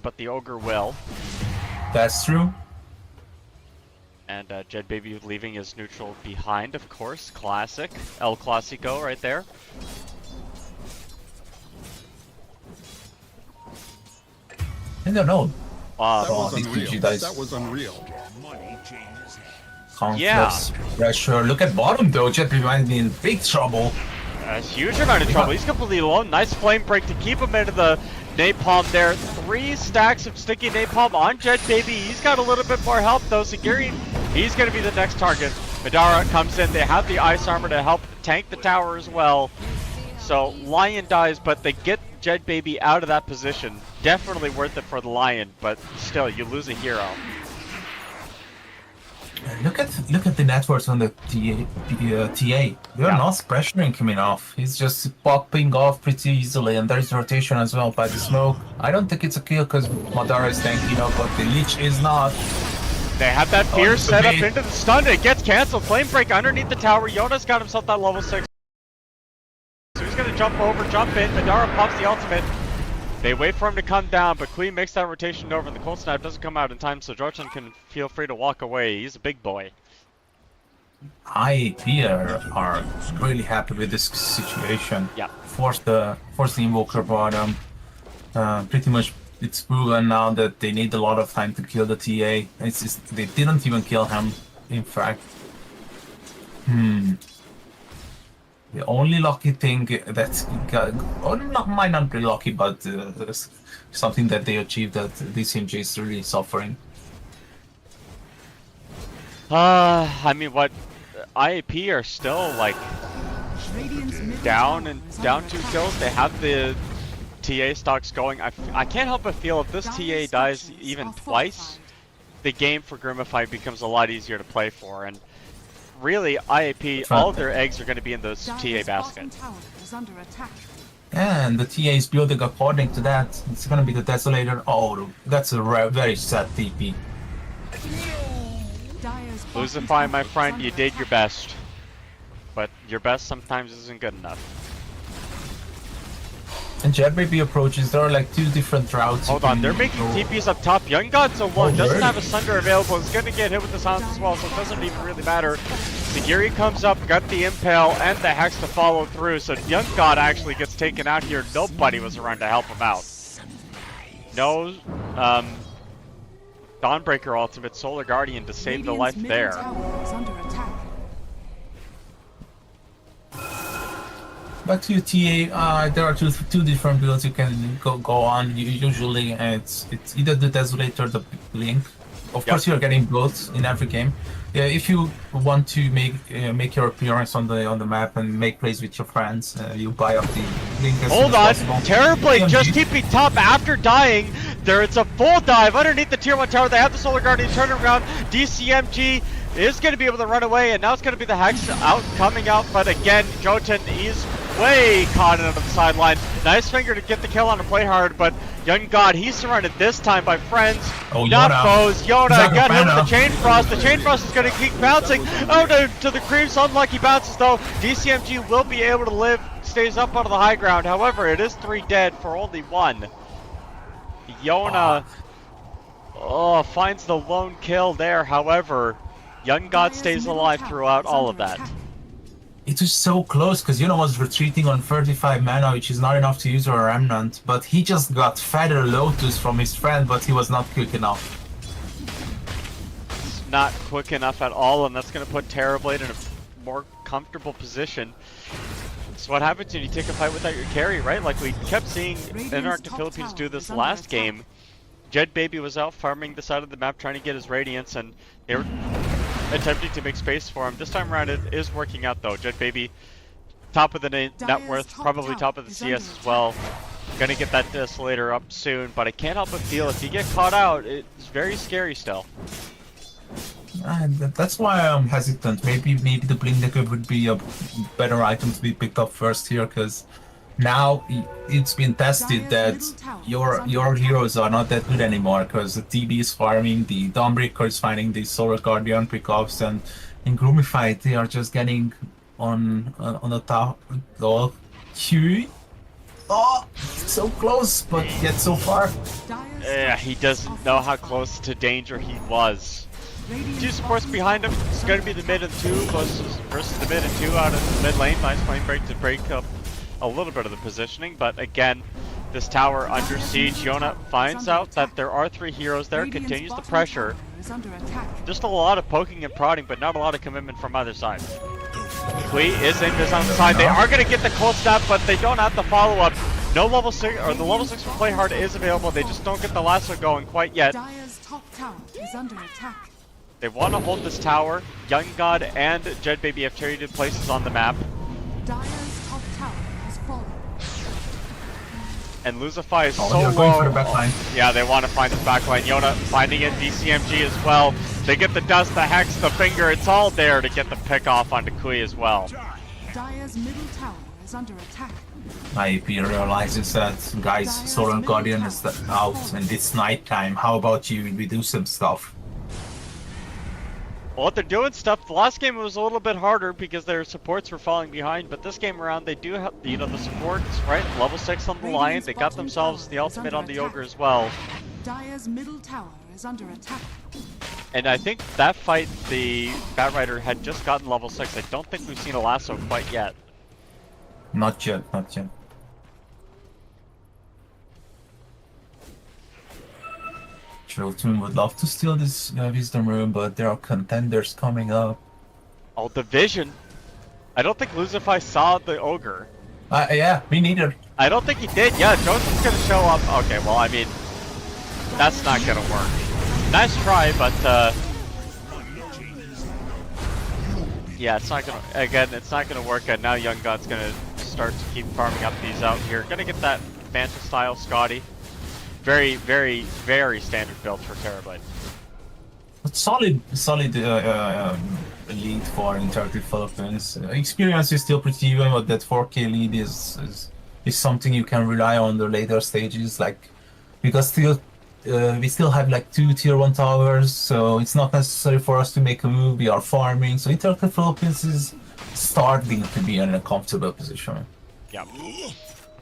but the Ogre will. That's true. And Jed Baby leaving his neutral behind, of course. Classic. El Clasico right there. I don't know. That was these unreal. PG dice. That was unreal. Countless pressure. Look at bottom though. Jet Baby might be in big trouble. A huge amount of trouble. He's completely alone. Nice flame break to keep him into the napalm there. 3 stacks of sticky napalm on Jed Baby. He's got a little bit more help though. Sagiri, he's going to be the next target. Madara comes in. They have the ice armor to help tank the tower as well. So Lion dies, but they get Jed Baby out of that position. Definitely worth it for the Lion, but still, you lose a hero. Look at the networks on the TA. They're not pressuring him enough. He's just popping off pretty easily, and there's rotation as well by the smoke. I don't think it's a kill because Madara is tanky enough, but the Leech is not. They have that fear set up into the stun. It gets cancelled. Flame break underneath the tower. Yona's got himself that level 6. So he's gonna jump over, jump in. Madara pops the ultimate. They wait for him to come down, but Queen makes that rotation over, and the cold snap doesn't come out in time, so Jochan can feel free to walk away. He's a big boy. IEP are really happy with this situation. Yeah. Force the Invoker bottom. Pretty much it's proven now that they need a lot of time to kill the TA. They didn't even kill him, in fact. The only lucky thing that might not be lucky, but something that they achieved that DCMG is really suffering. I mean, what IAP are still like down 2 kills. They have the TA stocks going. I can't help but feel if this TA dies even twice, the game for Groomify becomes a lot easier to play for. And really, IAP, all of their eggs are going to be in those TA basket. And the TA is building according to that. It's going to be the Desolator. Oh, that's a very sad TP. Groomify, my friend, you did your best. But your best sometimes isn't good enough. And Jed Baby approaches, there are like 2 different routes. Hold on, they're making TPs up top. Young God's alone, doesn't have a Sunder available. He's going to get hit with the silence as well, so it doesn't even really matter. Sagiri comes up, got the Impale and the Hex to follow through, so Young God actually gets taken out here. Nobody was around to help him out. No Dawnbreaker ultimate, Solar Guardian to save the life there. Back to TA, there are two different builds you can go on. Usually, it's either the Desolator or the Blink. Of course, you're getting both in every game. If you want to make your appearance on the map and make plays with your friends, you buy up the Blink. Hold on, Terrorblade just TP top after dying. It's a full dive underneath the tier 1 tower. They have the Solar Guardian turn around. DCMG is going to be able to run away, and now it's going to be the Hex coming out. But again, Jotun is way caught on the sideline. Nice finger to get the kill on a play hard, but Young God, he's surrounded this time by friends, not foes. Yona got hit with the Chain Frost. The Chain Frost is going to keep bouncing. Oh, to the creeps. Unlucky bounces though. DCMG will be able to live, stays up on the high ground. However, it is 3 dead for only 1. Yona finds the lone kill there. However, Young God stays alive throughout all of that. It was so close because Yuna was retreating on 35 mana, which is not enough to use a Remnant, but he just got Feather Lotus from his friend, but he was not quick enough. It's not quick enough at all, and that's going to put Terrorblade in a more comfortable position. So what happens when you take a fight without your carry, right? Like we kept seeing InterActive Philippines do this last game. Jed Baby was out farming the side of the map trying to get his Radiance, and they were attempting to make space for him. This time around it is working out though. Jed Baby, top of the net worth, probably top of the CS as well. Gonna get that Desolator up soon, but I can't help but feel if you get caught out, it's very scary still. That's why I'm hesitant. Maybe the Blink Decker would be a better item to be picked up first here, because now it's been tested that your heroes are not that good anymore, because the TB is farming, the Dawnbreaker is finding the Solar Guardian pickups, and in Groomify they are just getting on the top. Oh, so close, but yet so far. He doesn't know how close to danger he was. Two supports behind him. It's going to be the mid and 2 versus the mid and 2 out of the mid lane. Nice flame break to break up a little bit of the positioning, but again, this tower under siege. Yona finds out that there are 3 heroes there, continues the pressure. Just a lot of poking and prodding, but not a lot of commitment from either side. Kui is in this on the side. They are going to get the cold snap, but they don't have the follow-up. No level 6, or the level 6 for play hard is available. They just don't get the lasso going quite yet. They want to hold this tower. Young God and Jed Baby have traded places on the map. And Luzify is so low. Yeah, they want to find this backline. Yona finding it, DCMG as well. They get the dust, the hex, the finger. It's all there to get the pick off onto Kui as well. Dire's middle tower is under attack. IP realizes that, guys, Solar Guardian is out and it's nighttime. How about we do some stuff? Well, they're doing stuff. The last game was a little bit harder because their supports were falling behind, but this game around they do have, you know, the supports, right? Level 6 on the Lion. They got themselves the ultimate on the Ogre as well. Dire's middle tower is under attack. And I think that fight, the Batrider had just gotten level 6. I don't think we've seen a lasso quite yet. Not yet, not yet. Chilton would love to steal this Wisdom Room, but there are contenders coming up. Oh, the vision. I don't think Luzify saw the Ogre. Yeah, me neither. I don't think he did. Yeah, Joseph's gonna show up. Okay, well, I mean, that's not gonna work. Nice try, but yeah, it's not gonna. Again, it's not gonna work. And now Young God's gonna start to keep farming up these out here. Gonna get that Manta style Scotty. Very, very, very standard build for Terabyte. Solid lead for InterActive Philippines. Experience is still pretty even, but that 4K lead is something you can rely on the later stages. Like, because still we still have like 2 tier 1 towers, so it's not necessary for us to make a move. We are farming, so InterActive Philippines is starting to be in a comfortable position. Yeah,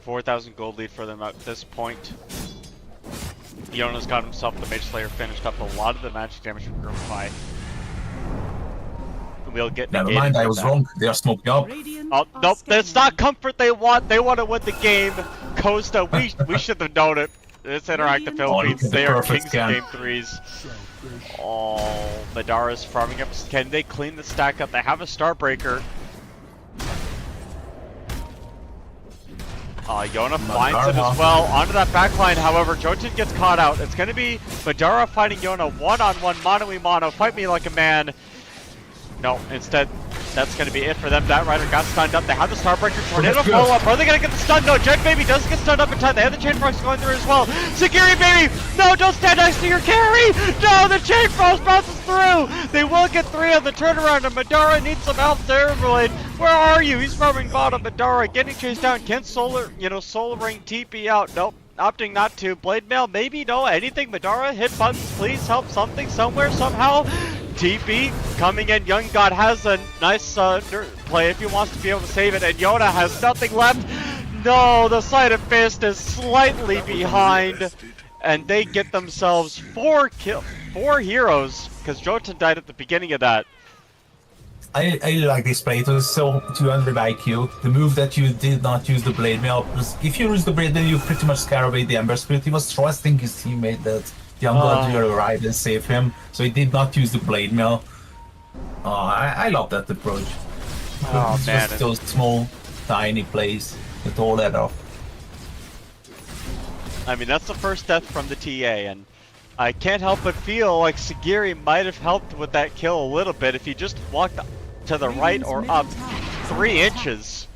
4,000 gold lead for them at this point. Yona's got himself the Mage Slayer finished up a lot of the magic damage from Groomify. We'll get Never mind, I was wrong. They are smoking up. Oh, nope, that's not comfort they want. They want to win the game. Costa, we should have known it. It's InterActive Philippines. They are kings of game 3s. Oh, Madara's farming up. Can they clean the stack up? They have a Starbreaker. Yona finds it as well onto that backline. However, Jotun gets caught out. It's going to be Madara fighting Yona one-on-one, mano-a-mano. Fight me like a man. No, instead, that's going to be it for them. Batrider got stunned up. They have the Starbreaker. Tornado follow-up. Are they going to get the stun? No, Jet Baby doesn't get stunned up in time. They have the Chain Frost going through as well. Sagiri Baby! No, don't stand next to your carry! No, the Chain Frost bounces through! They will get 3 on the turnaround, and Madara needs some help there, Blade. Where are you? He's farming bottom. Madara getting chased down. Can Solar Ring TP out? Nope. Opting not to. Blade Mail, maybe, no, anything. Madara, hit buttons, please help something, somewhere, somehow. TP coming in. Young God has a nice play if he wants to be able to save it, and Yona has nothing left. No, the Sleight of Fist is slightly behind, and they get themselves 4 heroes, because Jotun died at the beginning of that. I like this play. It was so 200 IQ. The move that you did not use the Blade Mail, if you use the Blade Mail, you pretty much scare away the Ember Spirit. He was trusting his teammate that Young God will arrive and save him, so he did not use the Blade Mail. I love that approach. Oh it's man, just those small, tiny plays that all add up. I mean, that's the first death from the TA, and I can't help but feel like Sagiri might have helped with that kill a little bit if he just walked to the right or up 3 inches.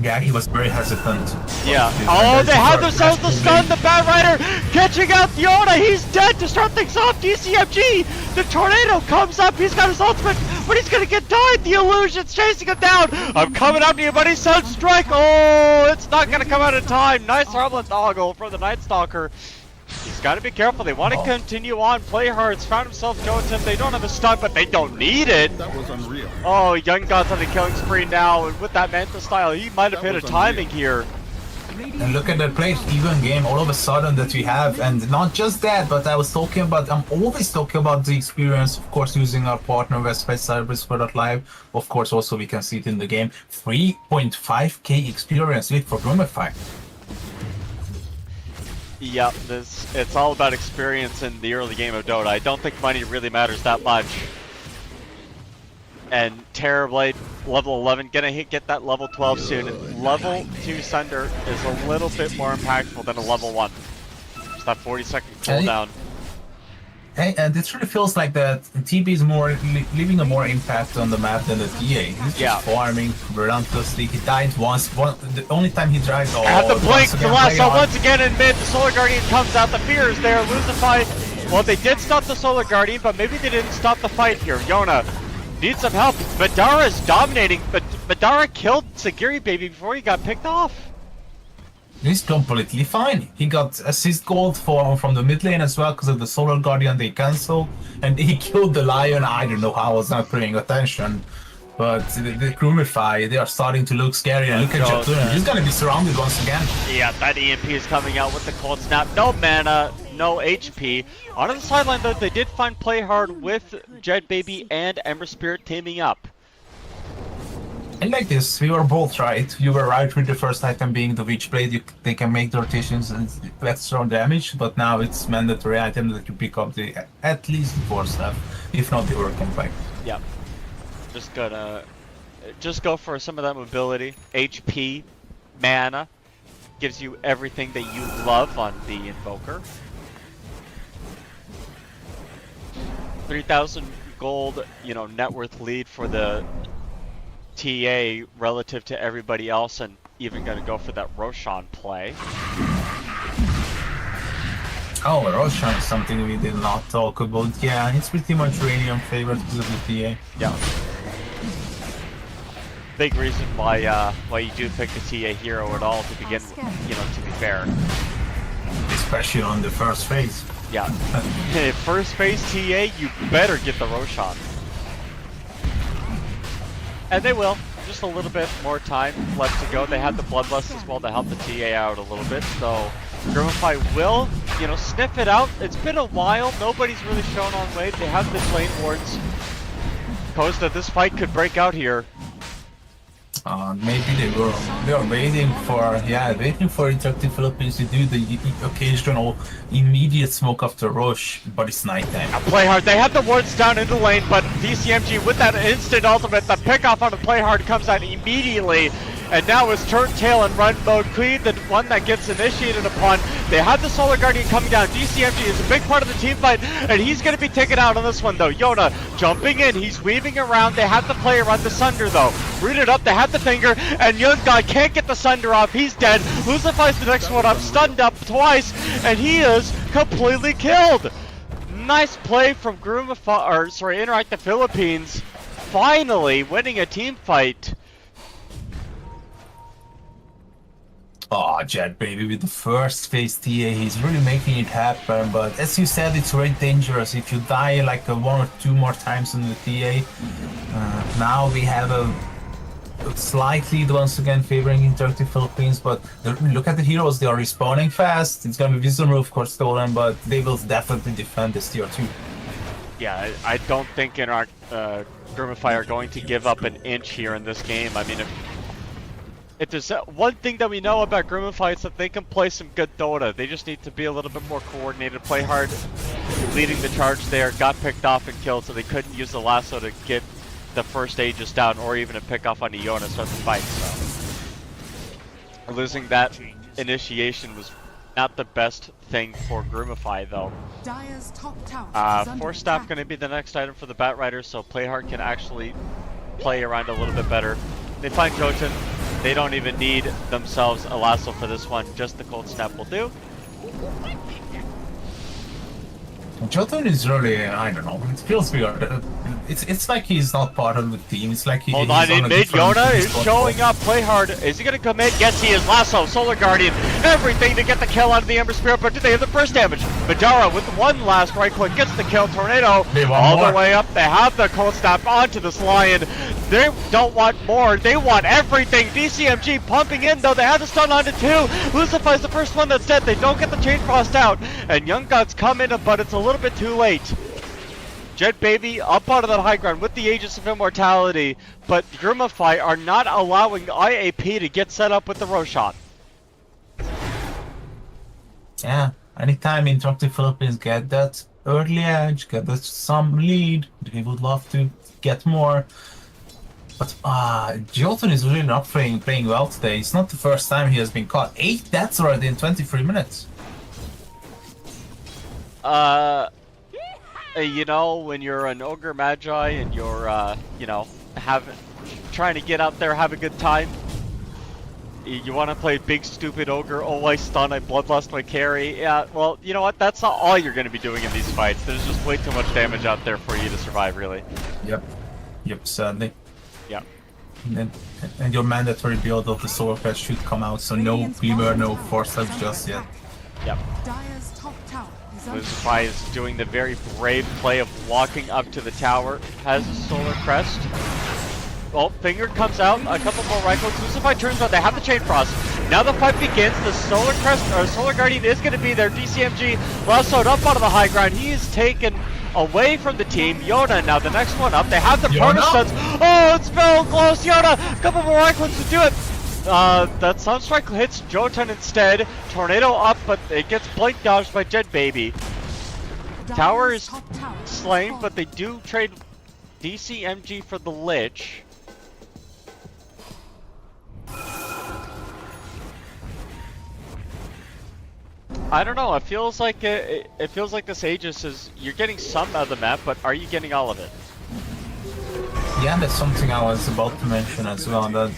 Yeah, he was very hesitant. Yeah. Oh, they have themselves the stun. The Batrider catching out Yona. He's dead to start things off. DCMG. The tornado comes up. He's got his ultimate, but he's gonna get died. The illusion's chasing him down. I'm coming up to you, buddy. Sun Strike. Oh, it's not gonna come out in time. Nice Harmless Toggle for the Night Stalker. He's got to be careful. They want to continue on. Play hard. It's found himself Jotun. They don't have a stun, but they don't need it. That was unreal. Oh, Young God's on the killing spree now, and with that Manta style, he might have hit a timing here. And look at that play, even game all of a sudden that we have, and not just that, but I'm always talking about the experience, of course, using our partner Westpace Cybersquare.live. Of course, also we can see it in the game. 3.5k experience with for Groomify. Yep, it's all about experience in the early game of Dota. I don't think money really matters that much. And Terrorblade, level 11, gonna get that level 12 soon. Level 2 Sunder is a little bit more impactful than a level 1. Just that 40-second cooldown. Hey, and it really feels like that TB is leaving a more impact on the map than the TA. He's just farming relentlessly. He died once. The only time he died. At the blink, the last one once again in mid. The Solar Guardian comes out. The fear is there. Lose the fight. Well, they did stop the Solar Guardian, but maybe they didn't stop the fight here. Yona needs some help. Madara is dominating, but Madara killed Sagiri Baby before he got picked off. He's completely fine. He got assist gold from the mid lane as well because of the Solar Guardian they cancelled, and he killed the Lion. I don't know how, I was not paying attention. But the Groomify, they are starting to look scary. And look at Jotun. He's gonna be surrounded once again. Yeah, that EMP is coming out with the cold snap. No mana, no HP. On the sideline though, they did find play hard with Jet Baby and Ember Spirit teaming up. And like this, we were both right. You were right with the first item being the Witchblade. They can make the rotations and extra damage, but now it's mandatory item that you pick up at least the 4 staff, if not the Hurricane Pike. Yeah. Just go for some of that mobility. HP, mana, gives you everything that you love on the Invoker. 3,000 gold, net worth lead for the TA relative to everybody else, and even gonna go for that Roshan play. Oh, Roshan is something we did not talk about. Yeah, it's pretty much Radiant favored because of the TA. Yeah. Big reason why you do pick the TA hero at all to begin with, to be fair. Especially on the first phase. Yeah. First phase TA, you better get the Roshan. And they will. Just a little bit more time left to go. They have the Bloodlust as well to help the TA out a little bit. So Groomify will, sniff it out. It's been a while. Nobody's really shown on wave. They have the Flame Wards. Costa, this fight could break out here. Maybe they were waiting for InterActive Philippines to do the occasional immediate smoke after rush, but it's nighttime. Play hard. They have the wards down in the lane, but DCMG with that instant ultimate, the pick off on the play hard comes out immediately. And now it's turn tail and run mode. Queen, the one that gets initiated upon. They have the Solar Guardian coming down. DCMG is a big part of the team fight, and he's going to be taken out on this one, though. Yona jumping in. He's weaving around. They have the player on the Sunder, though. Rooted up. They have the finger, and Young God can't get the Sunder off. He's dead. Lucify's the next one up. Stunned up twice, and he is completely killed. Nice play from InterActive Philippines. Finally winning a team fight. Oh, Jet Baby with the first phase TA, he's really making it happen, but as you said, it's very dangerous. If you die like 1 or 2 more times in the TA, now we have a slight lead once again favoring InterActive Philippines, but look at the heroes, they are respawning fast. It's gonna be Wisdom of course, stolen, but they will definitely defend this tier 2. Yeah, I don't think Groomify are going to give up an inch here in this game. I mean, if there's one thing that we know about Groomify, it's that they can play some good Dota. They just need to be a little bit more coordinated, play hard. Leading the charge there, got picked off and killed, so they couldn't use the lasso to get the first Aegis down, or even a pick off on Iona to start the fight. So losing that initiation was not the best thing for Groomify, though. Dire's top tower is Force Staff going to be the next item for the Bat Riders, so play hard can actually play around a little bit better. They find Jotun. They don't even need themselves a lasso for this one, just the cold snap will do. Jotun is really, I don't know, it feels weird. It's like he's not part of the team. It's like Hold on, in mid, Yona is showing up. Play hard. Is he going to commit? Yes, he is. Lasso, Solar Guardian, everything to get the kill out of the Ember Spirit, but do they have the first damage? Madara with one last right click gets the kill. Tornado all the way up. They have the cold snap onto this Lion. They don't want more, they want everything. DCMG pumping in though, they have the stun onto 2. Lucify's the first one that's dead, they don't get the Chain Frost out. And Young Gods come in, but it's a little bit too late. Jet Baby up onto that high ground with the Aegis of Immortality, but Groomify are not allowing IAP to get set up with the Roshan. Yeah, anytime InterActive Philippines get that early edge, get that some lead, they would love to get more. But Jotun is really not playing well today. It's not the first time he has been caught. 8 deaths already in 23 minutes. You know, when you're an Ogre Magi and you're, you know, trying to get out there, have a good time, you want to play big stupid Ogre, oh I stun, I bloodlust, I carry. Yeah, well, you know what, that's not all you're going to be doing in these fights. There's just way too much damage out there for you to survive, really. Yep, sadly. Yeah. And your mandatory build of the Soul Crest should come out, so no Glimmer, no Force Touch just yet. Yep. Groomify is doing the very brave play of walking up to the tower, has a Solar Crest. Well, Finger comes out, a couple more right clicks. Groomify turns on, they have the Chain Frost. Now the fight begins, the Solar Crest, or Solar Guardian is going to be there. DCMG lassoed up onto the high ground, he is taken away from the team. Yoda now the next one up, they have the Proto Stuns. Oh, it's very close, Yoda! A couple more right clicks to do it. That Sunstrike hits Jotun instead. Tornado up, but it gets blink dodged by Jet Baby. Tower is slain, but they do trade DCMG for the Lich. I don't know. It feels like it feels like this Aegis is, you're getting some of the map, but are you getting all of it? Yeah, that's something I was about to mention as well. That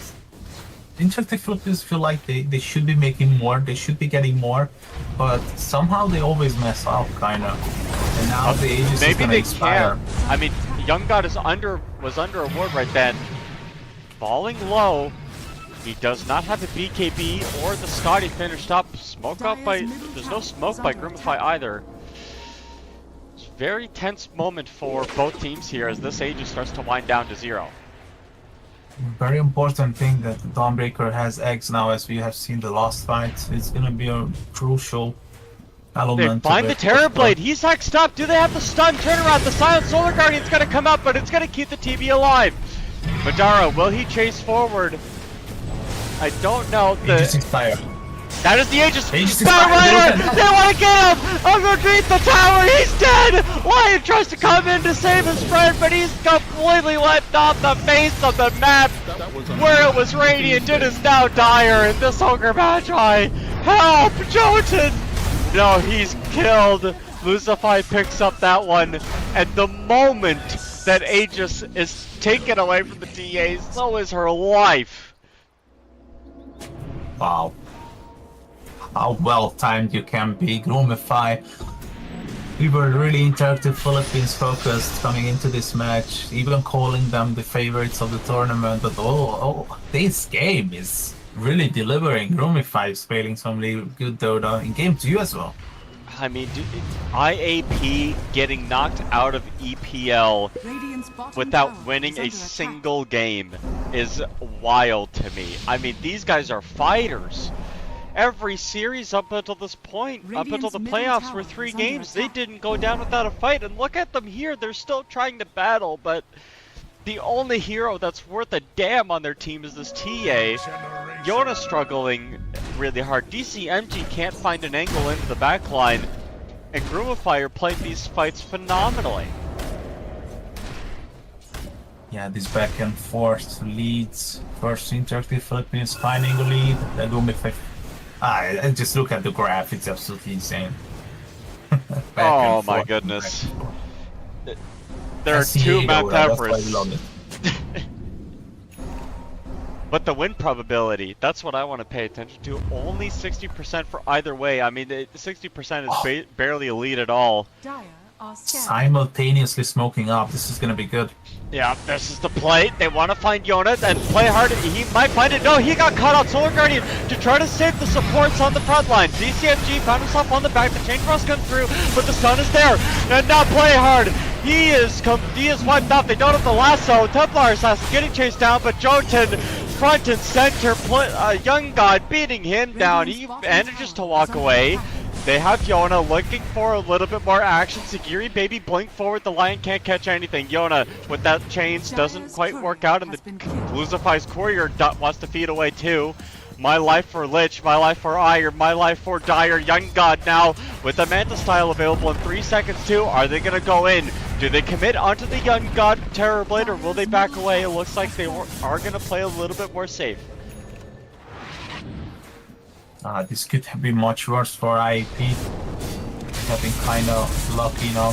InterActive Philippines feel like they should be making more, they should be getting more, but somehow they always mess up, kinda. And now the Aegis is gonna expire. Maybe they can. I mean, Young God was under a ward right then. Falling low. He does not have the BKB or the Scotty finished up. Smoke up by, there's no smoke by Groomify either. It's a very tense moment for both teams here as this Aegis starts to wind down to 0. Very important thing that the Dawnbreaker has eggs now, as we have seen the last fight. It's gonna be a crucial element. They find the Terrorblade, he's hexed up. Do they have the stun turnaround? The Silent Solar Guardian's gonna come up, but it's gonna keep the TB alive. Madara, will he chase forward? I don't know. Aegis expire. That is the Aegis. Aegis Rider! They want to get him! Underneath the tower, he's dead! Lion tries to come in to save his friend, but he's completely left off the face of the map. Where it was radiant, it is now dire, and this Ogre Magi. Help! Jotun! No, he's killed. Lucify picks up that one, and the moment that Aegis is taken away from the TA, so is her life. Wow. How well timed you can be, Groomify. We were really InterActive Philippines focused coming into this match, even calling them the favorites of the tournament, but this game is really delivering. Groomify is playing some really good Dota in game 2 as well. I mean, IAP getting knocked out of EPL without winning a single game is wild to me. I mean, these guys are fighters. Every series up until this point, up until the playoffs, were 3 games. They didn't go down without a fight. And look at them here. They're still trying to battle, but the only hero that's worth a damn on their team is this TA. Yona's struggling really hard. DCMG can't find an angle into the backline. And Groomify are playing these fights phenomenally. Yeah, this back and forth leads. First InterActive Philippines finding the lead. Then Groomify. I just look at the graph, it's absolutely insane. Oh my goodness. There are 2 Mount Everest. But the win probability, that's what I want to pay attention to. Only 60% for either way. I mean, 60% is barely a lead at all. Simultaneously smoking up, this is gonna be good. Yeah, this is the play. They want to find Yona and play hard. He might find it. No, he got caught out. Solar Guardian to try to save the supports on the front line. DCMG found himself on the back. The Chain Frost comes through, but the stun is there. And now play hard. He is wiped out. They don't have the lasso. Templar Assassin getting chased down, but Jotun front and center. Young God beating him down. He manages to walk away. They have Yona looking for a little bit more action. Sagiri baby blink forward. The Lion can't catch anything. Yona with that chains doesn't quite work out, and the Groomify's courier wants to feed away too. My life for Lich, my life for Iron, my life for Dire. Young God now with the Manta style available in 3 seconds too. Are they gonna go in? Do they commit onto the Young God Terror Blade, or will they back away? It looks like they are gonna play a little bit more safe. This could be much worse for IAP. Having kind of lucky now.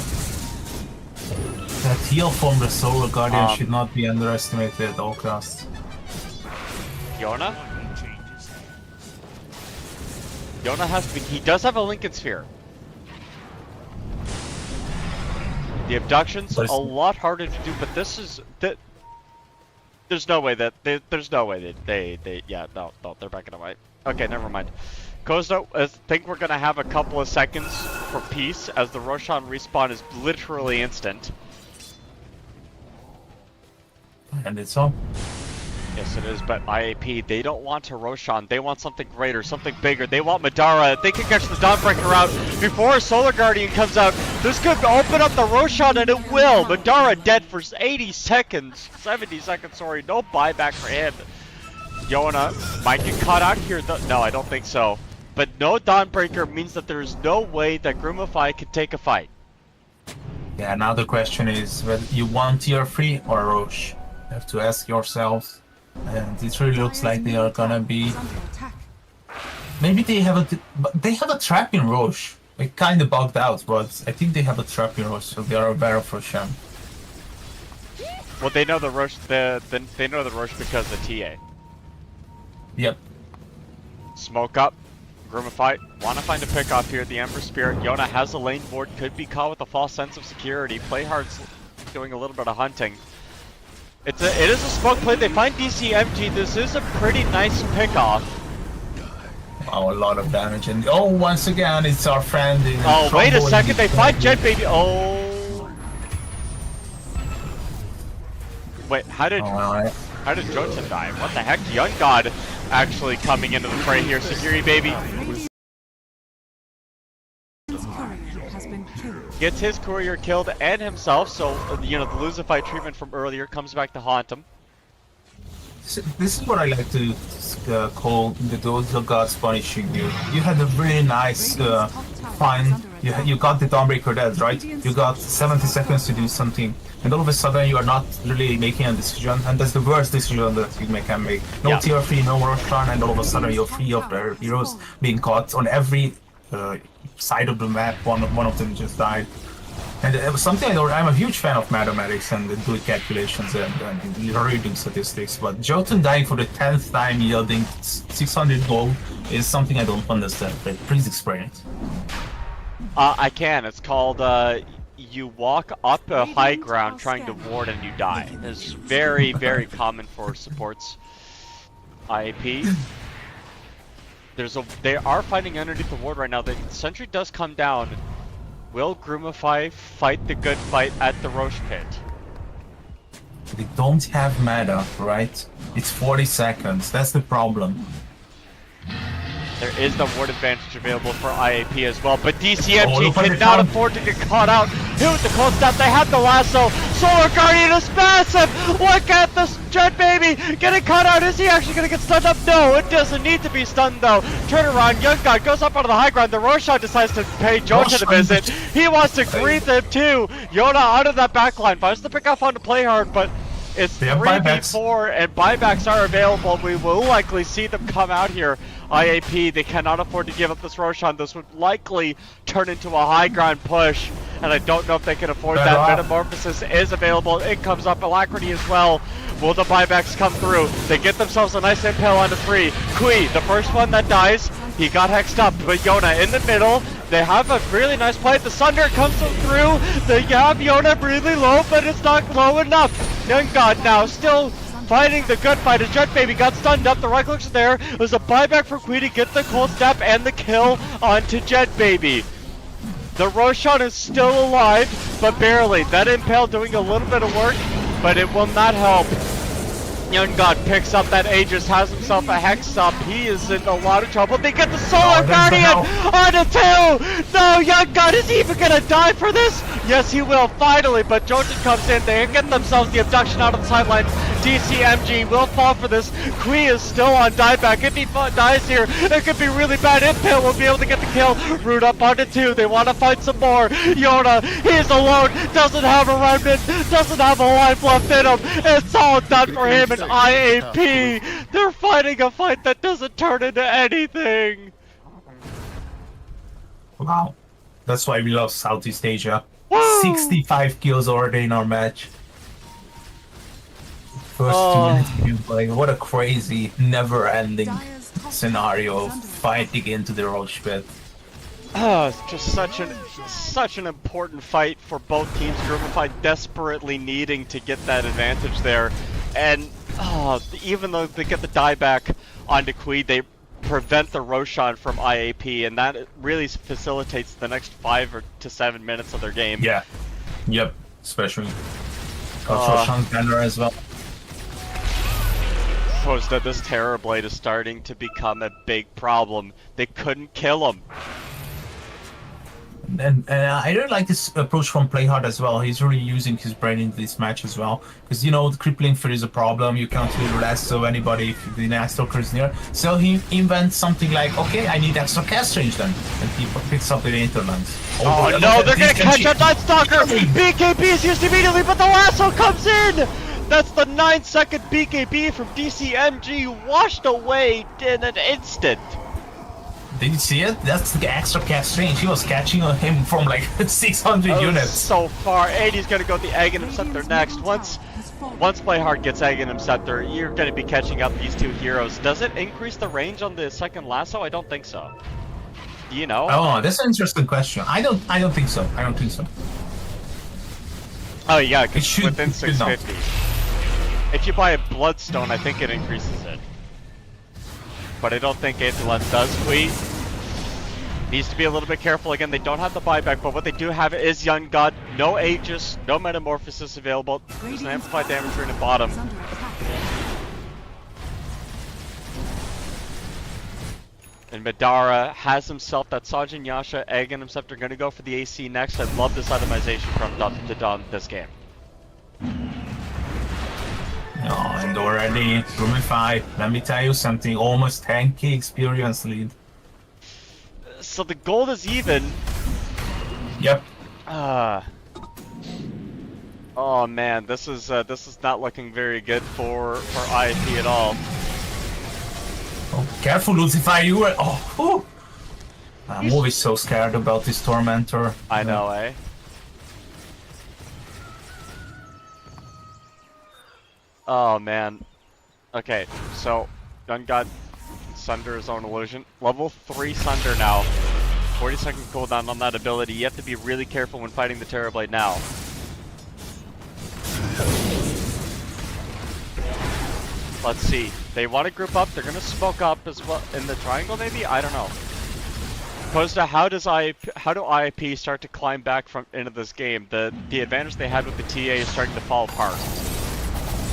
That heal from the Solar Guardian should not be underestimated at all costs. Yona? Yona he does have a Lincoln Sphere. The abduction's a lot harder to do, but this is there's no way that they're backing away. Okay, never mind. Kozdo, I think we're gonna have a couple of seconds for peace as the Roshan respawn is literally instant. And it's on. Yes, it is, but IAP, they don't want to Roshan. They want something greater, something bigger. They want Madara. They can catch the Dawnbreaker out before Solar Guardian comes out. This could open up the Roshan, and it will. Madara dead for 80 seconds. 70 seconds, sorry. No buyback for him. Yona might get caught out here. No, I don't think so. But no Dawnbreaker means that there's no way that Groomify can take a fight. Yeah, now the question is whether you want tier 3 or Roche. You have to ask yourselves. And it really looks like they are gonna be. Maybe they have a trap in Roche. It kind of bugged out, but I think they have a trap in Roche, so they are better for Sham. Well, they know the Roche. They know the Roche because of the TA. Yep. Smoke up. Groomify. Want to find a pick off here. The Ember Spirit. Yona has a lane board. Could be caught with a false sense of security. Playhard's doing a little bit of hunting. It is a smoke play. They find DCMG. This is a pretty nice pick off. Oh, a lot of damage. And oh, once again, it's our friend. Oh, wait a second. They find Jet Baby. Oh. Wait, how did Jotun die? What the heck? Young God actually coming into the fray here. Security baby gets his courier killed and himself, so you know the Lucify treatment from earlier comes back to haunt him. This is what I like to call those gods punishing you. You had a really nice find. You got the Dawnbreaker dead, right? You got 70 seconds to do something, and all of a sudden you are not really making a decision, and that's the worst decision that you can make. No tier 3, no Roshan, and all of a sudden you're free of their heroes being caught on every side of the map. One of them just died. And it was something I'm a huge fan of mathematics and doing calculations and reading statistics, but Jotun dying for the 10th time yielding 600 gold is something I don't understand. But please explain it. I can. It's called you walk up a high ground trying to ward and you die. It's very, very common for supports. IAP. They are fighting underneath the ward right now. The sentry does come down. Will Groomify fight the good fight at the Roche pit? They don't have mana, right? It's 40 seconds. That's the problem. There is the ward advantage available for IAP as well, but DCMG cannot afford to get caught out. Here with the cold step, they have the lasso. Solar Guardian is massive! Look at this Jet Baby getting caught out. Is he actually going to get stunned up? No, it doesn't need to be stunned though. Turn around, Young God goes up onto the high ground. The Roshan decides to pay Jotun a visit. He wants to greet them too. Yona out of that backline, finds the pick off on to play hard, but it's 3v4 and buybacks are available. We will likely see them come out here. IAP, they cannot afford to give up this Roshan. This would likely turn into a high ground push, and I don't know if they can afford that. Metamorphosis is available. It comes up. Alacrity as well. Will the buybacks come through? They get themselves a nice impale onto 3. Kui, the first one that dies, he got hexed up, but Yona in the middle. They have a really nice play. The Sunder comes through. They have Yona really low, but it's not low enough. Young God now still fighting the good fight. As Jet Baby got stunned up. The right clicks there. There's a buyback for Kui to get the cold step and the kill onto Jet Baby. The Roshan is still alive, but barely. That Impale doing a little bit of work, but it will not help. Young God picks up that Aegis, has himself a Hex up. He is in a lot of trouble. They get the Solar Guardian on a 2! No, Young God is even gonna die for this? Yes, he will, finally, but Jojen comes in. They get themselves the abduction out of the sidelines. DCMG will fall for this. Kui is still on dieback. If he dies here, it could be really bad. Impale will be able to get the kill. Root up onto 2. They want to fight some more. Yona, he's alone. Doesn't have a remnant. Doesn't have a life left in him. It's all done for him and IAP. They're fighting a fight that doesn't turn into anything. Wow. That's why we love Southeast Asia. Woo! 65 kills already in our match. First 2 minutes of gameplay. What a crazy, never-ending scenario of fighting into the Roche pit. Oh, it's just such an important fight for both teams. Groomify desperately needing to get that advantage there, and even though they get the dieback onto Kui, they prevent the Roshan from IAP, and that really facilitates the next 5 to 7 minutes of their game. Yeah. Yep. Especially Roshan's banner as well. Shows that this Terrorblade is starting to become a big problem. They couldn't kill him. And I really like this approach from Playhard as well. He's really using his brain in this match as well. Because, you know, the crippling fear is a problem. You can't really rest of anybody if the Night Stalker is near. So he invents something like, okay, I need extra cast range then. And he picks up the Interlands. Oh no, they're gonna catch a Night Stalker! BKB is used immediately, but the lasso comes in! That's the 9-second BKB from DCMG washed away in an instant. Did you see it? That's the extra cast range. He was catching him from like 600 units. So far, and he's gonna go the Aghanim Scepter next. Once Playhard gets Aghanim Scepter, you're gonna be catching up these two heroes. Does it increase the range on the second lasso? I don't think so. Do you know? Oh, that's an interesting question. I don't think so. I don't think so. Oh yeah, because should, within 650. If you buy a Bloodstone, I think it increases it. But I don't think Interlands does. Kui needs to be a little bit careful. Again, they don't have the buyback, but what they do have is Young God. No Aegis, no Metamorphosis available. There's an amplified damage ring at bottom. And Madara has himself that Sajin Yasha, Aghanim Scepter, gonna go for the AC next. I love this itemization from Dom this game. Oh, and already Groomify, let me tell you something, almost 10k experience lead. So the gold is even. Yep. Oh man, this is not looking very good for IAP at all. Oh, careful, Lucifer, you were. Oh, I'm always so scared about this Tormentor. I know, eh? Oh man. Okay, so Young God Sunder his own illusion. Level 3 Sunder now. 40-second cooldown on that ability. You have to be really careful when fighting the Terrorblade now. Let's see. They want to group up. They're going to smoke up as well in the triangle maybe? I don't know. Posta, how do IAP start to climb back from into this game? The advantage they had with the TA is starting to fall apart.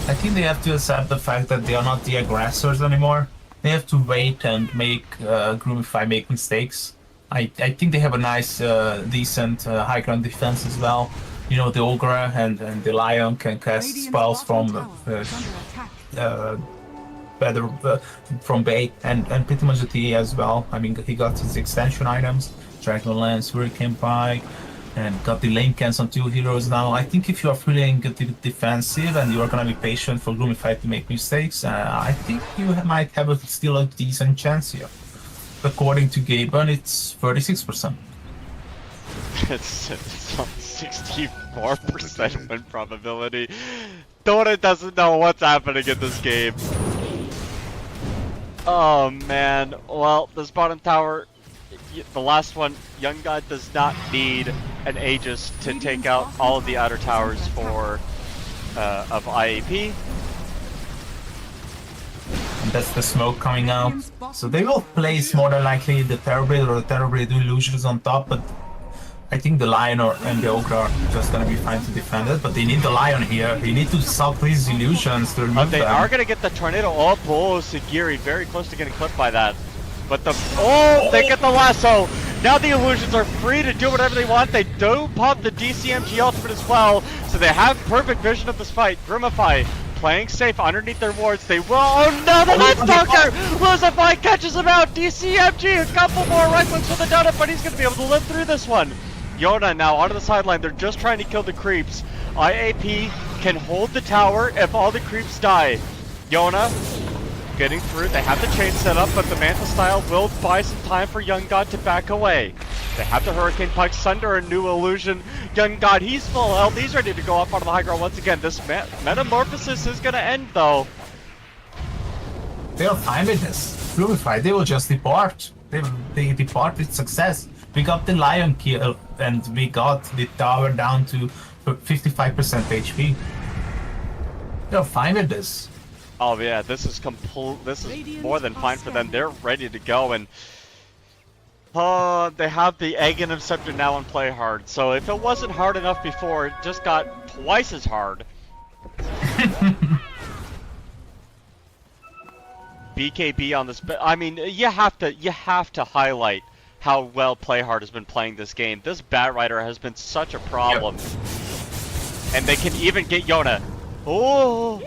I think they have to accept the fact that they are not the aggressors anymore. They have to wait and make Groomify make mistakes. I think they have a nice, decent high ground defense as well. You know, the Ogre and the Lion can cast spells from from Bay and pretty much the TA as well. I mean, he got his extension items, Dragon Lance, Hurricane Pike, and got the lane cans on 2 heroes now. I think if you are feeling defensive and you are gonna be patient for Groomify to make mistakes, I think you might have still a decent chance here. According to Gaben, it's 36%. It's 64% win probability. Dota doesn't know what's happening in this game. Oh man, well, this bottom tower, the last one, Young God does not need an Aegis to take out all of the outer towers for of IAP. And that's the smoke coming out. So they will place more than likely the Terrorblade or the Terrorblade Illusions on top, but I think the Lion and the Ogre are just gonna be fine to defend it, but they need the Lion here. They need to stop these illusions to remove They them. are gonna get the tornado. Oh, Sagiri very close to getting clipped by that. But they get the lasso. Now the illusions are free to do whatever they want. They do pop the DCMG ultimate as well, so they have perfect vision of this fight. Groomify playing safe underneath their wards. They will. Oh no, the Night Stalker! Groomify catches him out. DCMG, a couple more right clicks for the donut, but he's gonna be able to live through this one. Yona now onto the sideline. They're just trying to kill the creeps. IAP can hold the tower if all the creeps die. Yona getting through. They have the chain set up, but the Manta style will buy some time for Young God to back away. They have the Hurricane Pike, Sunder, a new illusion. Young God, he's full health. He's ready to go up onto the high ground once again. This metamorphosis is going to end, though. They're fine with this. Groomify, they will just depart. They depart with success. We got the Lion kill, and we got the tower down to 55% HP. They're fine with this. Oh yeah, this is more than fine for them. They're ready to go, and they have the Aghanim Scepter now in play hard. So if it wasn't hard enough before, it just got twice as hard. BKB on this, but I mean, you have to highlight how well Playhard has been playing this game. This Bat Rider has been such a problem, and they can even get Yona. Oh.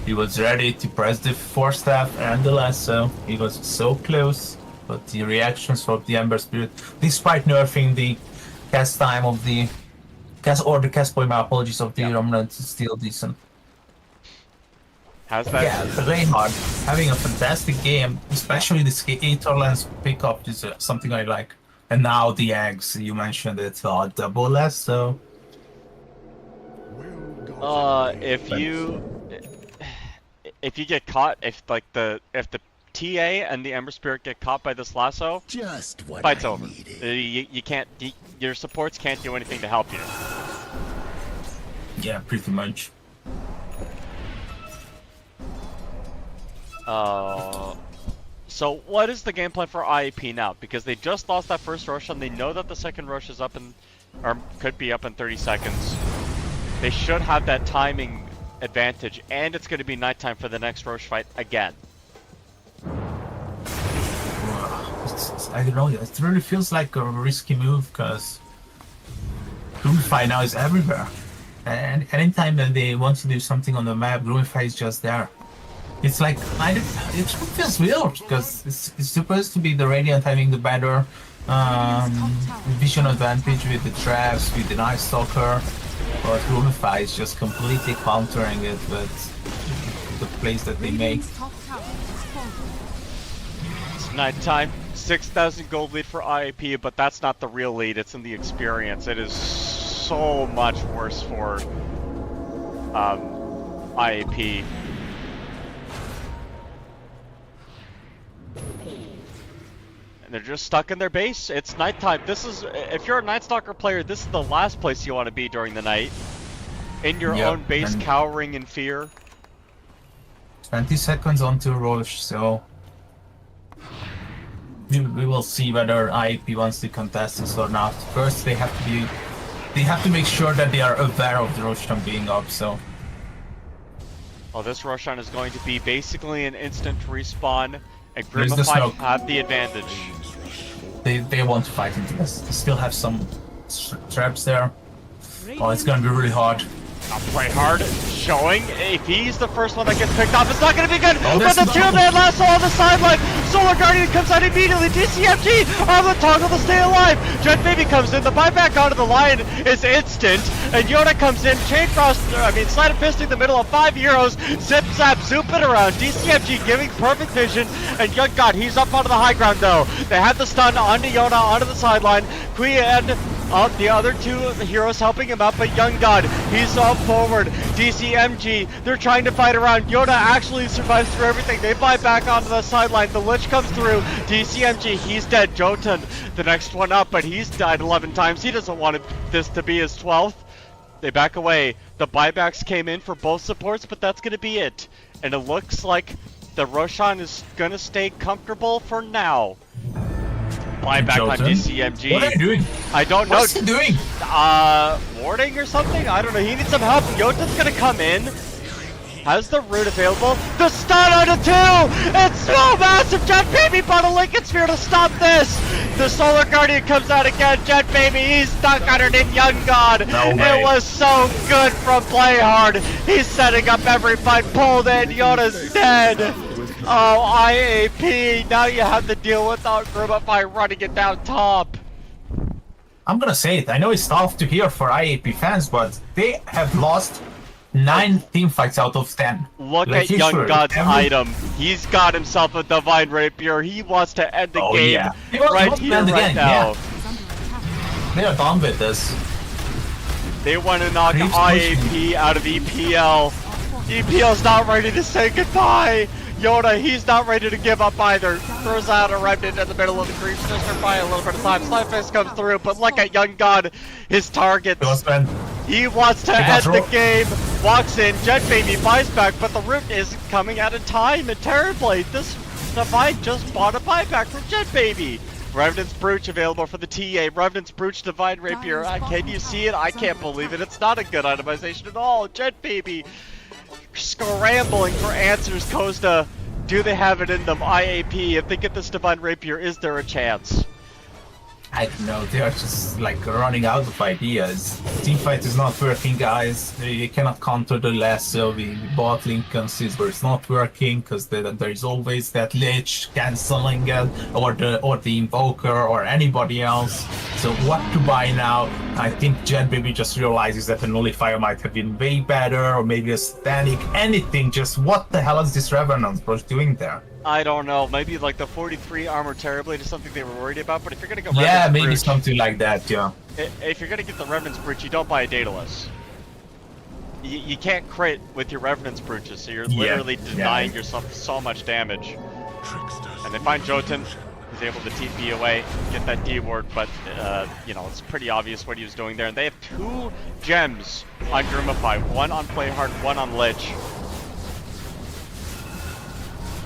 He was ready to press the Force Staff and the lasso. He was so close, but the reactions from the Ember Spirit, despite nerfing the cast time of the cast point, my apologies, of the Remnant, is still decent. How's that? Yeah, Reinhardt having a fantastic game, especially this Aether Lens pickup is something I like. And now the eggs, you mentioned it, double lasso. If you get caught, if the TA and the Ember Spirit get caught by this lasso, fight's over. You can't, your supports can't do anything to help you. Yeah, pretty much. So what is the game plan for IAP now? Because they just lost that first Roshan, they know that the second rush is up in, or could be up in 30 seconds. They should have that timing advantage, and it's going to be nighttime for the next Roche fight again. I don't know, it really feels like a risky move, because Groomify now is everywhere. And anytime that they want to do something on the map, Groomify is just there. It's like, it feels weird, because it's supposed to be the Radiant having the better vision advantage with the traps, with the Night Stalker, but Groomify is just completely countering it with the plays that they make. It's nighttime, 6,000 gold lead for IAP, but that's not the real lead, it's in the experience. It is so much worse for IAP. They're just stuck in their base. It's nighttime. This is, if you're a Night Stalker player, this is the last place you want to be during the night. In your own base, cowering in fear. 20 seconds onto Roche, so we will see whether IAP wants to contest this or not. First, they have to make sure that they are aware of the Roshan being up. So, well, this Roshan is going to be basically an instant respawn, and Groomify have the advantage. They want to fight into this. They still have some traps there. Oh, it's gonna be really hard. Play hard, showing if he's the first one that gets picked off, it's not going to be good. But the two-man lasso on the sideline. Solar Guardian comes out immediately. DCMG on the toggle to stay alive. Jet Baby comes in. The buyback onto the Lion is instant. And Yoda comes in. Slide of Fisting the middle of 5 heroes. Zip, zap, zoop it around. DCMG giving perfect vision. And Young God, he's up onto the high ground though. They have the stun onto Yona, onto the sideline. Kui and the other two heroes helping him out, but Young God, he's up forward. DCMG, they're trying to fight around. Yoda actually survives through everything. They buy back onto the sideline. The Lich comes through. DCMG, he's dead. Jotun, the next one up, but he's died 11 times. He doesn't want this to be his 12th. They back away. The buybacks came in for both supports, but that's going to be it. And it looks like the Roshan is going to stay comfortable for now. buyback on Jotun? DCMG. What are you doing? I don't know. What's he doing? Warding or something? I don't know. He needs some help. Jotun's gonna come in. Has the root available. The stun on the 2! It's so massive! Jet Baby bought a Lincoln Sphere to stop this! The Solar Guardian comes out again. Jet Baby, he's stuck underneath Young God. No way. It was so good from Play Hard. He's setting up every fight. Pulled in. Yoda's dead. Oh, IAP. Now you have to deal with Groomify running it down top. I'm gonna say it. I know it's tough to hear for IAP fans, but they have lost 9 team fights out of 10. Look Like, at he's Young sure God's every- item. He's got himself a Divine Rapier. He wants to end the game yeah. He wants right to here, end the right game, now. yeah. They are done with this. They want to knock Creeps IAP out of EPL. EPL's not ready to say goodbye. Yoda, he's not ready to give up either. Throws out a remnant in the middle of the creep sister by a little bit of time. Slideface comes through, but look at Young God. His targets. He wants to end the game. Walks in. Jet Baby buys back, but the root is coming out of time. And Terrorblade, this Divine just bought a buyback from Jet Baby. Revenant's Brooch available for the TA. Revenant's Brooch Divine Rapier. Can you see it? I can't believe it. It's not a good itemization at all. Jet Baby scrambling for answers. Costa, do they have it in them? IAP, if they get this Divine Rapier, is there a chance? I don't know, they are just like running out of ideas. Teamfight is not working, guys. You cannot counter the lasso. The bot Lincoln Silver is not working because there is always that Lich canceling it, or the Invoker, or anybody else. So what to buy now? I think Jet Baby just realizes that a Nullifier might have been way better, or maybe a Static, anything. Just what the hell is this Revenant Brush doing there? I don't know. Maybe like the 43 armor Terrorblade is something they were worried about. But if you're gonna go, Yeah, Revenant's maybe Brooch, something like that. Yeah. if you're gonna get the Revenant's Brooch, you don't buy a Daedalus. You can't crit with your Revenant's Brooches, so you're literally denying yourself so much damage. And they find Jotun. He's able to TP away, get that D ward, but you know, it's pretty obvious what he was doing there. And they have 2 gems on Groomify, one on Play Hard, one on Lich.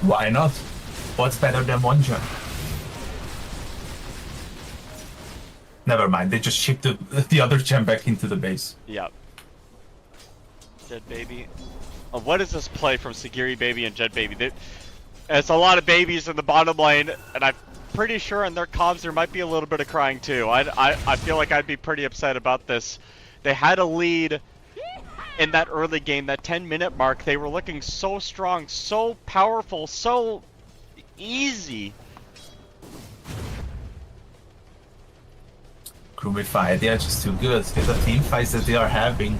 Why not? What's better than 1 gem? Never mind, they just shipped the other gem back into the base. Yep. Jet Baby. What is this play from Sagiri Baby and Jet Baby? It's a lot of babies in the bottom lane, and I'm pretty sure in their comms there might be a little bit of crying too. I feel like I'd be pretty upset about this. They had a lead in that early game, that 10-minute mark. They were looking so strong, so powerful, so easy. Groomify, they are just too good. The team fights that they are having,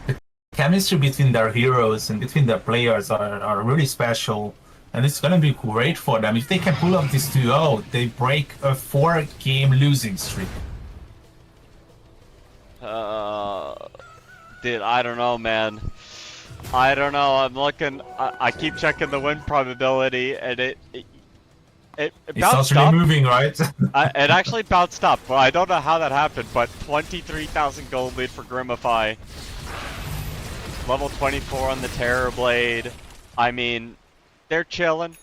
the chemistry between their heroes and between their players are really special, and it's gonna be great for them. If they can pull off this 2-0, they break a 4-game losing streak. Dude, I don't know, man. I don't know. I'm looking. I keep checking the win probability, and it bounced It's not up. really moving, right? It actually bounced up. Well, I don't know how that happened, but 23,000 gold lead for Groomify. Level 24 on the Terrorblade. I mean, they're chilling.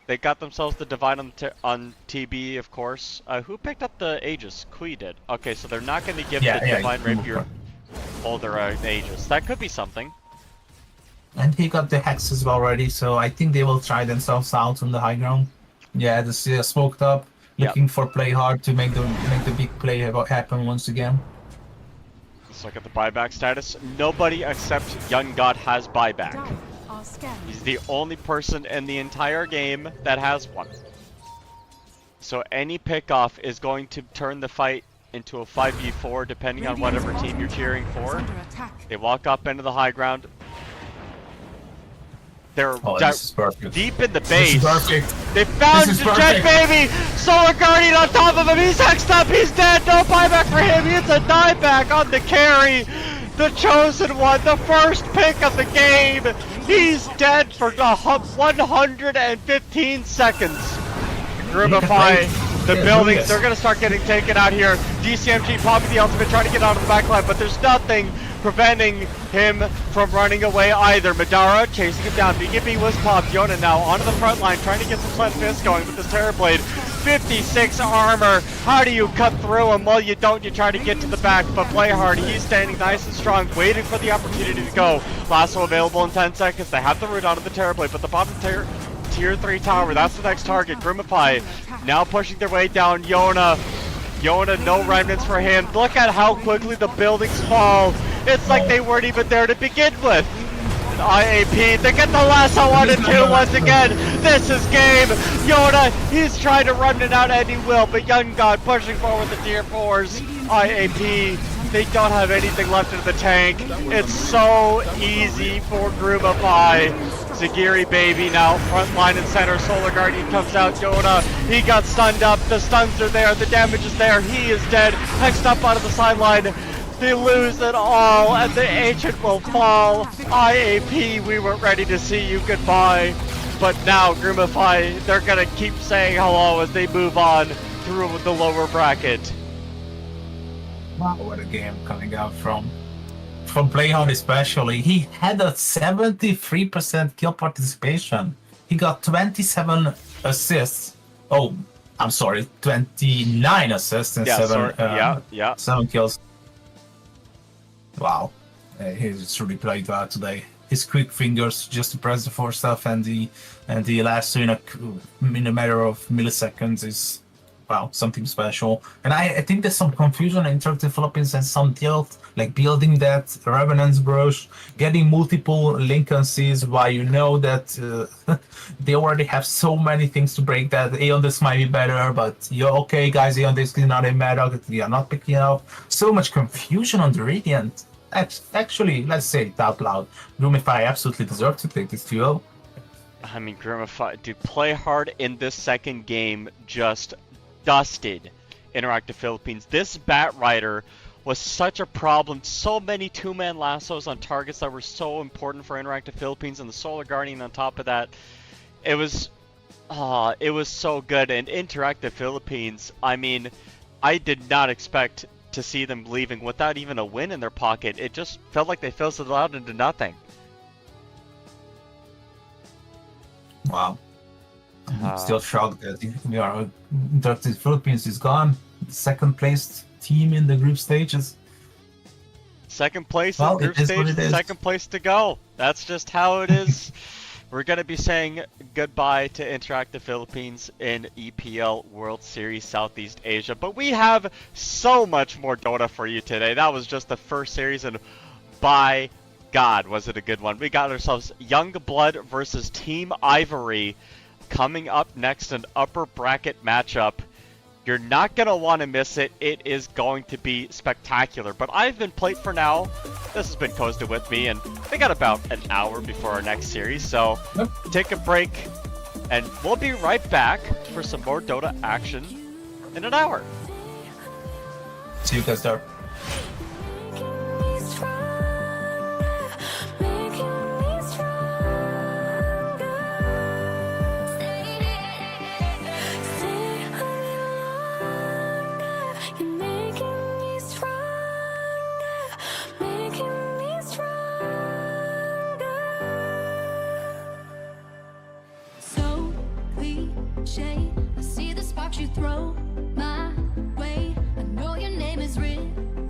They got themselves the Divine on TB, of course. Who picked up the Aegis? Kui did. Okay, so they're not going to give the Divine Rapier holder Aegis. That could be something. And he got the hexes already, so I think they will try themselves out on the high ground. Yeah, the smoked up, looking for Play Hard to make the big play happen once again. Let's look at the buyback status. Nobody except Young God has buyback. He's the only person in the entire game that has one. So any pickoff is going to turn the fight into a 5v4 depending on whatever team you're cheering for. They walk up into the high ground. They're deep in the base. They found the Jet Baby! Solar Guardian on top of him! He's hexed up! He's dead! No buyback for him! He gets a dieback on the carry! The chosen one! The first pick of the game! He's dead for 115 seconds! Groomify, the buildings, they're gonna start getting taken out here. DCMG popping the ultimate, trying to get out of the backline, but there's nothing preventing him from running away either. Madara chasing him down. BKB was popped. Yona now onto the front line, trying to get some sleight of fist going with this Terrorblade. 56 armor. How do you cut through him? Well, you don't. You try to get to the back, but play hard. He's standing nice and strong, waiting for the opportunity to go. Lasso available in 10 seconds. They have the root onto the Terrorblade, but the bottom tier 3 tower, that's the next target. Groomify now pushing their way down. Yona, no remnants for him. Look at how quickly the buildings fall. It's like they weren't even there to begin with. IAP, they get the lasso on and 2 once again. This is game. Yona, he's trying to run it out and he will, but Young God pushing forward the tier 4s. IAP, they don't have anything left in the tank. It's so easy for Groomify. Zagiri baby now, front line and center. Solar Guardian comes out. Yona, he got stunned up. The stuns are there. The damage is there. He is dead. Hexed up out of the sideline. They lose it all, and the Ancient will fall. IAP, we were ready to see you goodbye. But now, Groomify, they're gonna keep saying hello as they move on through the lower bracket. Wow, what a game coming out from Playhound especially. He had a 73% kill participation. He got 27 assists. Oh, I'm sorry, 29 assists and 7 kills. Wow, he's really played well today. His quick fingers just to press the force stuff and the last in a matter of milliseconds is, wow, something special. And I think there's some confusion in InterActive Philippines and some tilt, like building that Revenant's Brush, getting multiple Lincolncies, while you know that they already have so many things to break that Aeon Disc might be better, but you're okay guys, Aeon Disc is not a matter that we are not picking up. So much confusion on the Radiant. Actually, let's say it out loud, Groomify absolutely deserved to take this 2-0. I mean, Groomify, to play hard in this second game, just dusted InterActive Philippines. This Bat Rider was such a problem. So many 2-man lassos on targets that were so important for InterActive Philippines, and the Solar Guardian on top of that. It was so good. And InterActive Philippines, I mean, I did not expect to see them leaving without even a win in their pocket. It just felt like they fizzled out into nothing. Wow. I'm still shocked that InterActive Philippines is gone. The second placed team in the group stages. Second place in group stages, second place to go. That's just how it is. We're going to be saying goodbye to InterActive Philippines in EPL World Series Southeast Asia. But we have so much more Dota for you today. That was just the first series, and by God, was it a good one. We got ourselves Young Blood versus Team Ivory coming up next, an upper bracket matchup. You're not going to want to miss it. It is going to be spectacular. But I've been Plate for now. This has been Costa with me, and we got about an hour before our next series. So take a break, and we'll be right back for some more Dota action in an hour. See you guys there. I see the sparks you throw my way. I know your name is written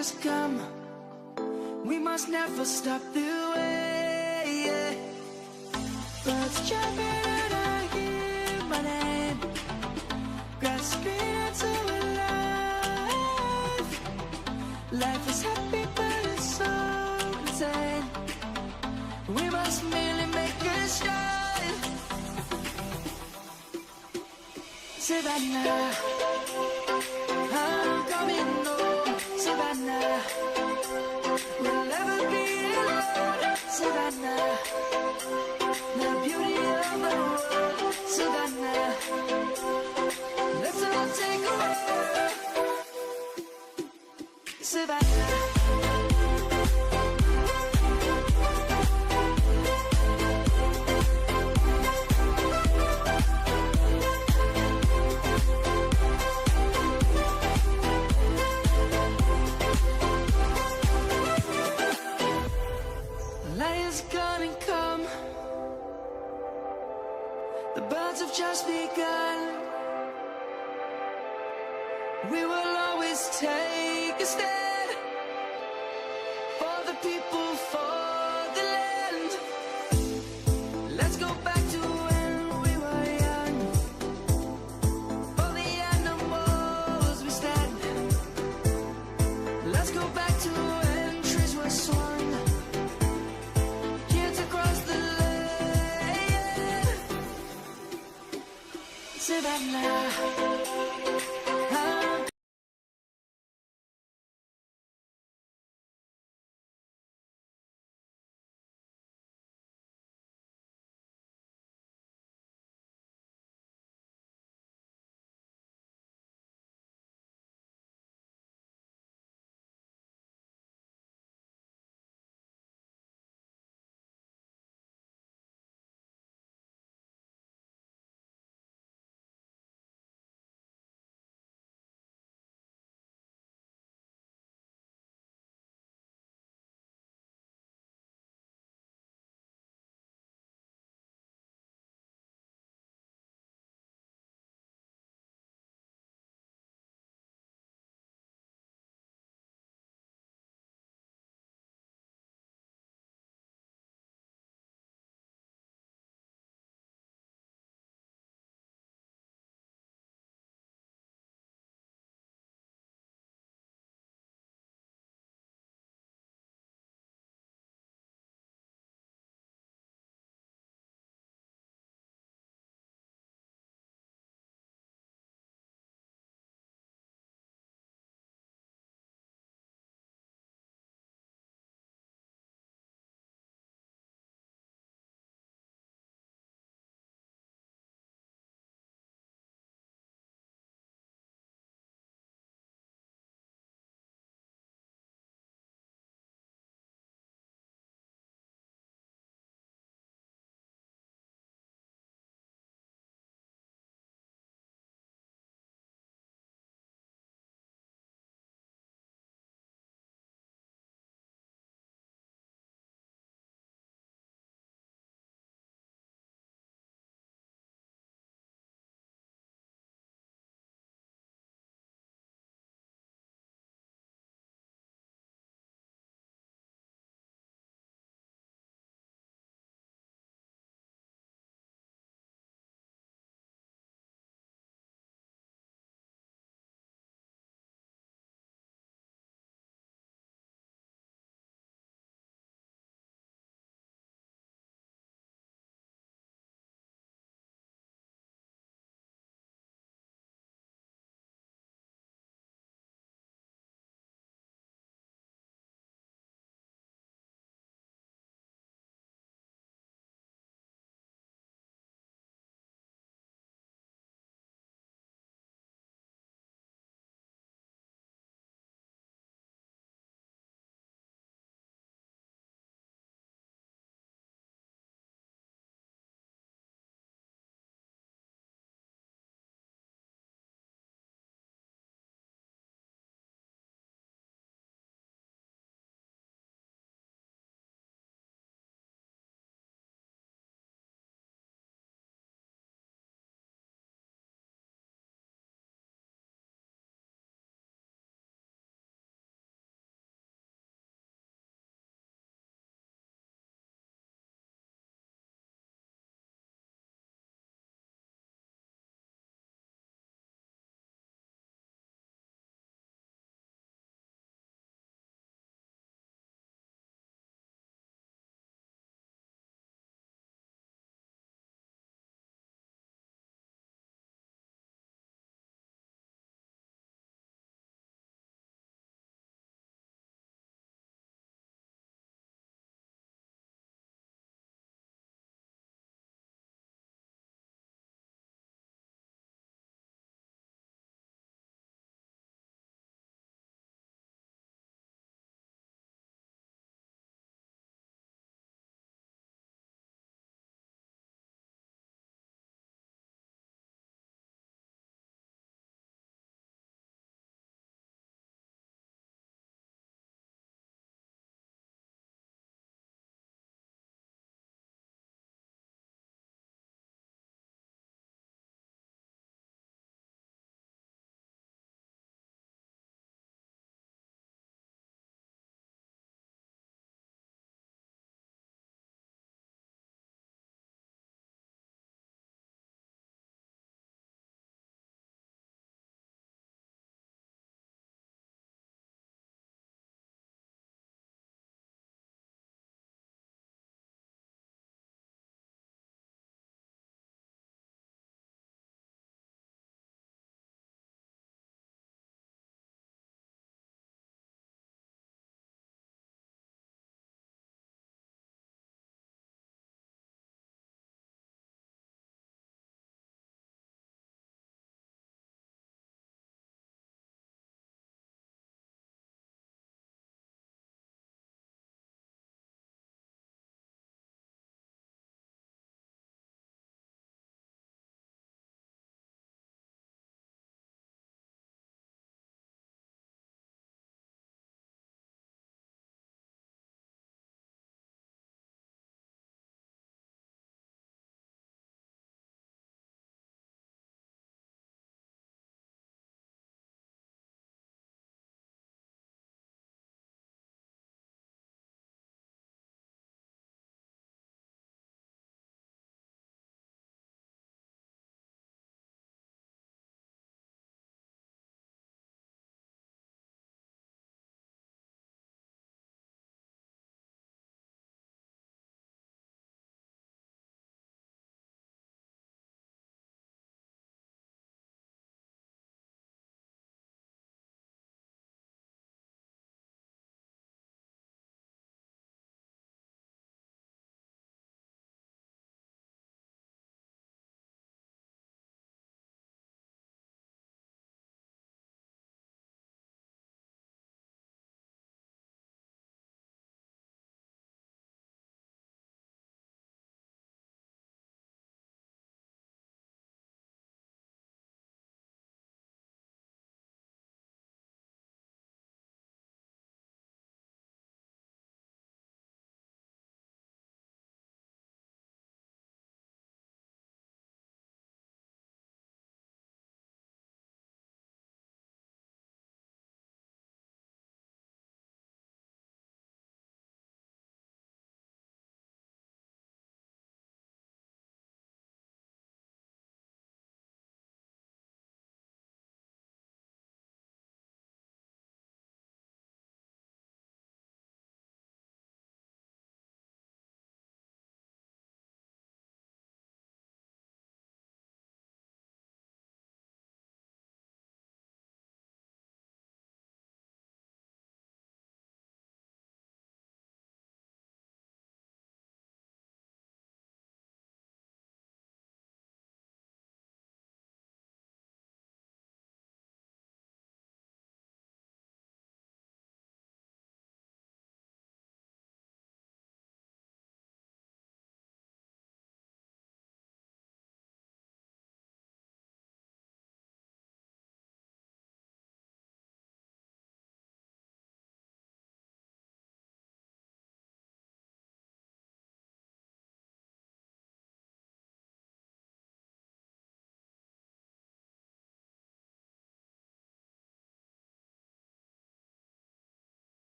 just come. We must never stop the way. Birds jumping and I hear my name, grasping into life. Life is happy but it's so insane. We must merely make a start. Savannah, I'm coming home. Savannah, we'll never be alone. Savannah, the beauty of the world. Savannah, let's all take a walk. Savannah. Lions gonna come. The birds have just begun. We will always take a stand for the people, for